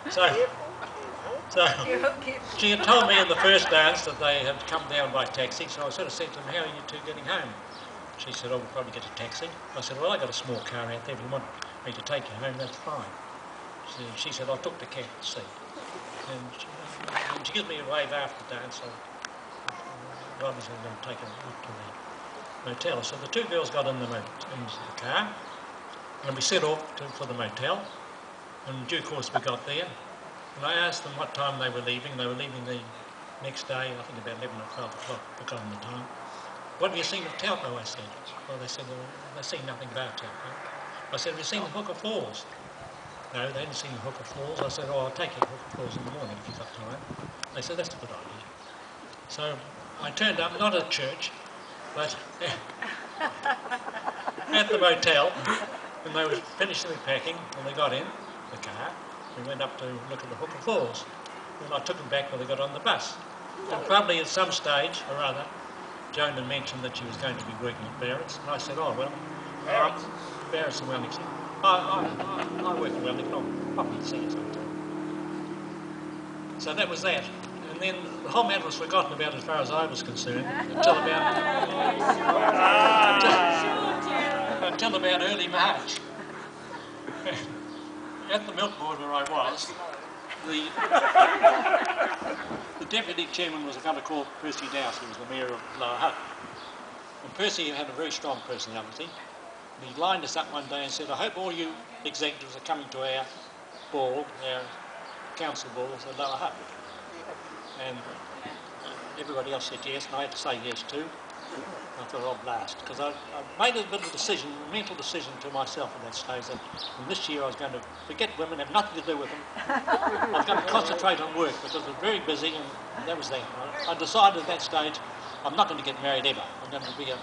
So she had told me in the first dance that they had come down by taxi, so I sort of said to them, how are you two getting home? She said, oh, we'll probably get a taxi. I said, well, I got a small car out there. If you want me to take you home, that's fine. She said, I took the cat to see. And she gives me a wave after the dance, so I was going to take her up to the motel. So the two girls got into the car, and we set off for the motel. And in due course we got there, and I asked them what time they were leaving. They were leaving the next day, I think about 11 or 12 o'clock, forgotten the time. What have you seen of Taupo? I said. Well, they said, they've seen nothing about Taupo. I said, have you seen the Hooker Falls? No, they hadn't seen the Hooker Falls. I said, oh, I'll take you to Hooker Falls in the morning if you've got time. They said, that's a good idea. So I turned up, not at church, but at the motel, and they were finishing their packing, and they got in the car. We went up to look at the Hooker Falls. And I took them back when they got on the bus. And probably at some stage or other, Joan had mentioned that she was going to be working at Barrett's, and I said, oh, well, Barrett's in Wellington. I work in Wellington, I'll probably see you sometime. So that was that. And then the whole matter was forgotten about as far as I was concerned until about early March. At the milk board where I was, the deputy chairman was a fellow called Percy Dowse, who was the mayor of Lower Hutt. And Percy had a very strong personality. And he lined us up one day and said, I hope all you executives are coming to our ball, our council balls at Lower Hutt. And everybody else said yes, and I had to say yes too. I thought, oh, blast, because I made a bit of a decision, a mental decision to myself at that stage that from this year I was going to forget women, have nothing to do with them. I was going to concentrate on work because I was very busy, and that was that. I decided at that stage I'm not going to get married ever. I'm going to be a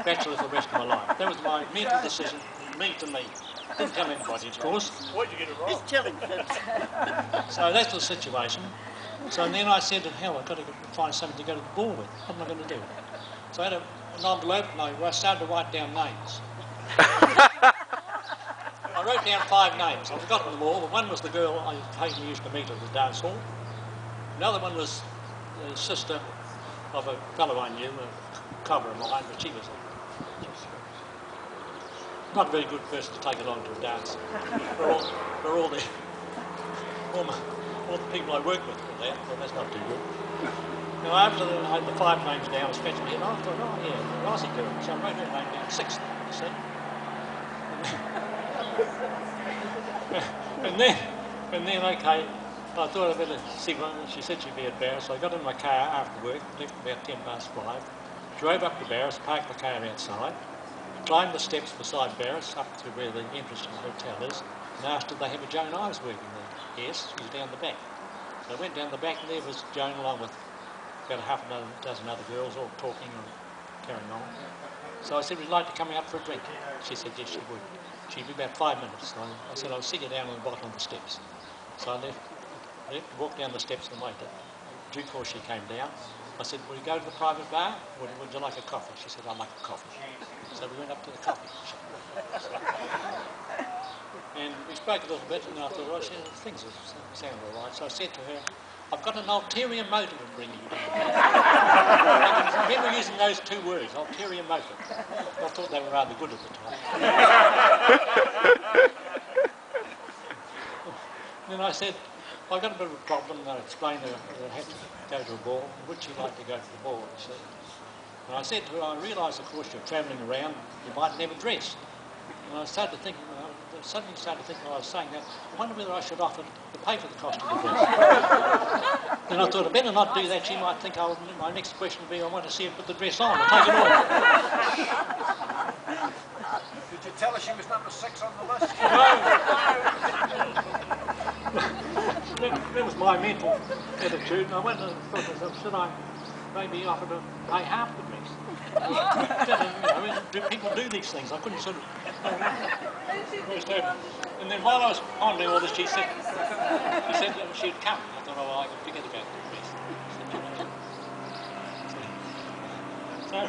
bachelor for the rest of my life. That was my mental decision, me to me. Didn't tell anybody, of course. Why'd you get it wrong? He's telling kids. So that's the situation. So then I said, hell, I've got to find something to go to the ball with. What am I going to do? So I had an envelope and I started to write down names. I wrote down 5 names. I've forgotten them all. One was the girl I occasionally used to meet at the dance hall. Another one was the sister of a fellow I knew, a cover of mine, but she was not a very good person to take along to a dance. For all the people I work with were there, well, that's not too good. Now, after I had the 5 names down, I was scratching my head, I thought, oh yeah, the Aussie girl. So I wrote her name down, 6th, you see. and then, okay, I thought I'd better see what she said she'd be at Barrett's. So I got in my car after work, left about 5:10, drove up to Barrett's, parked the car outside, climbed the steps beside Barrett's up to where the entrance to the hotel is, and asked if they have a Joan Ives working there. Yes, she was down the back. So I went down the back and there was Joan along with about half a dozen other girls all talking and carrying on. So I said, would you like to come out for a drink? She said, yes, she would. She'd be about 5 minutes. So I said, I'll see you down on the bottom of the steps. So I left, walked down the steps and waited. In due course she came down. I said, will you go to the private bar? Would you like a coffee? She said, I'd like a coffee. So we went up to the coffee shop. And we spoke a little bit, and I thought, well, things sound all right. So I said to her, I've got an ulterior motive in bringing you down here. I remember using those 2 words, ulterior motive. I thought they were rather good at the time. Then I said, I've got a bit of a problem, and I explained to her that I had to go to a ball. Would she like to go to the ball? She said. And I said to her, I realise, of course, you're travelling around, you might never dress. And I started to think, suddenly started to think while I was saying that, I wonder whether I should offer to pay for the cost of the dress. And I thought, I better not do that. She might think, my next question would be, I want to see her put the dress on and take it off. Did you tell her she was number 6 on the list? No. That was my mental attitude, and I went and thought to myself, should I maybe offer to pay half the dress? People do these things. I couldn't sort of... And then while I was on all this, she said that she'd come. I thought, oh, well, I can forget about the dress. So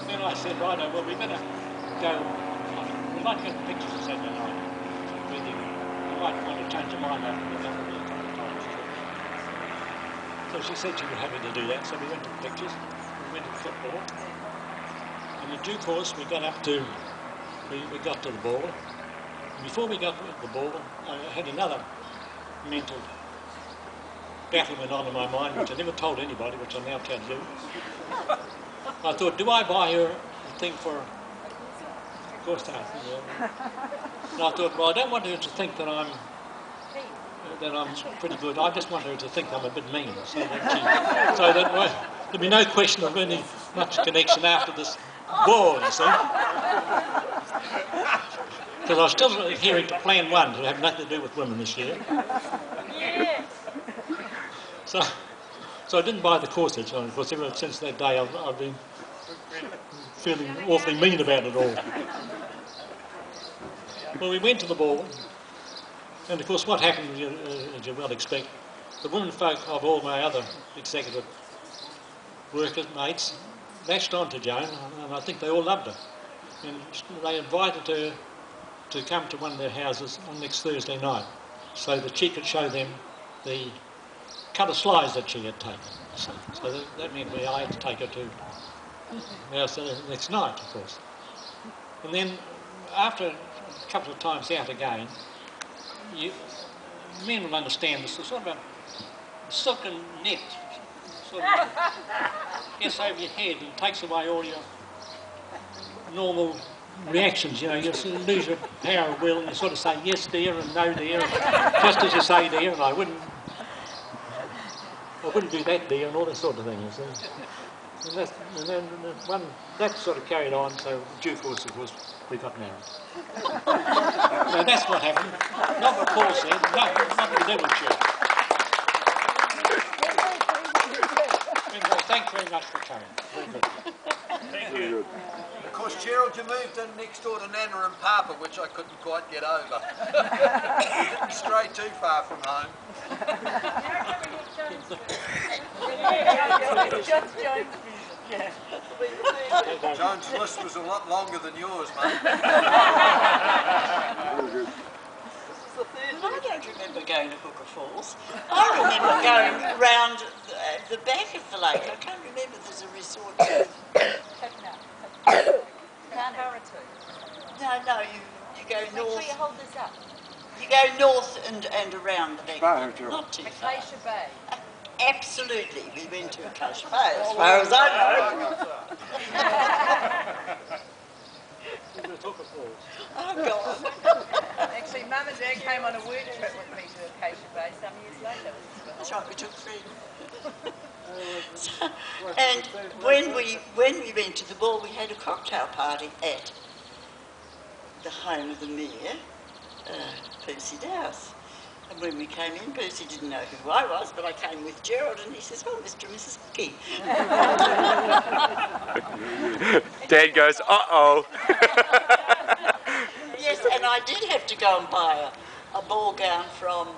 then I said, right, well, we better go. We'd like to get the pictures of Saturday night with you. might want to change your mind after the couple of times. So she said she was happy to do that, so we went to the pictures, we went to football, and in due course we got up to, we got to the ball. And before we got to the ball, I had another mental battle went on in my mind, which I never told anybody, which I now tell you. I thought, do I buy her a thing for, of course I think, and I thought, well, I don't want her to think that I'm pretty good. I just want her to think I'm a bit mean, so that there'll be no question of any much connection after this ball, you see. Because I was still adhering to Plan 1 to have nothing to do with women this year. Yes. So I didn't buy the corsage, and of course ever since that day I've been feeling awfully mean about it all. Well, we went to the ball, and of course what happened, as you well expect, the women folk of all my other executive workers, mates, latched on to Joan, and I think they all loved her. And they invited her to come to one of their houses on next Thursday night, so that she could show them the colour slides that she had taken. So that meant I had to take her to the house the next night, of course. And then after a couple of times out again, men will understand this, sort of a silken net sort of gets over your head and takes away all your normal reactions, you know, you lose your power of will and you sort of say yes dear and no dear, and just as you say dear, and I wouldn't do that dear and all that sort of thing, you see. And then that sort of carried on, so in due course, of course, we got married. So that's what happened. Not what Paul said, nothing to do with church. Anyway, thanks very much for coming. Very good. Thank you. Of course, Gerald, you moved in next door to Nana and Papa, which I couldn't quite get over. You didn't stray too far from home. Joan's list was a lot longer than yours, mate. I don't remember going to Hooker Falls. I remember going round the back of the lake. I can't remember there's a resort to... No, you go north. Make sure you hold this up. You go north and around the back. Not too far. Acacia Bay. Absolutely, we went to Acacia Bay, as far as I know. Oh, God. Actually, Mum and Dad came on a work trip with me to Acacia Bay some years later. That's right, we took three. And when we went to the ball, we had a cocktail party at the home of the mayor, Percy Dowse. And when we came in, Percy didn't know who I was, but I came with Gerald, and he says, "Oh, Mr. and Mrs. Hickey." Dad goes, "Uh-oh." Yes, and I did have to go and buy a ball gown from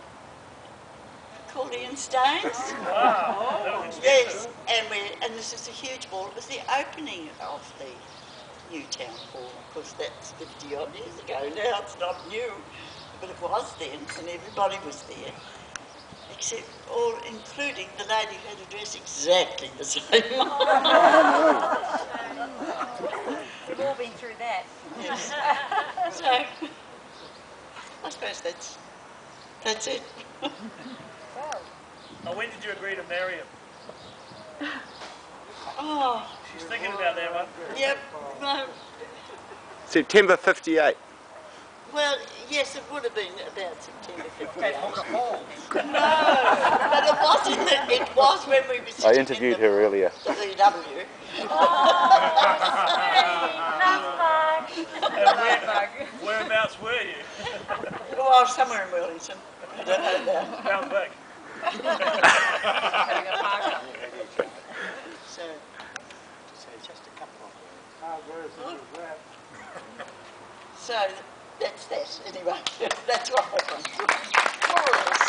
Accordion Stains. Wow. Yes, and this is a huge ball. It was the opening of the new town hall. Of course, that's 50 odd years ago. Now it's not new, but it was then, and everybody was there, except including the lady who had a dress exactly the same. We've all been through that. Yes. So I suppose that's it. Wow. Now, when did you agree to marry him? Oh, She's thinking about that one. yep. No. September 58. Well, yes, it would have been about September 15th. Hooker Falls. No, but it was it was when we were sitting I interviewed her earlier. the VW. Whereabouts were you? Well, somewhere in Wellington. I don't know now. Down back. Having a park up. So just a couple of So that's that anyway. That's what happened. More or less.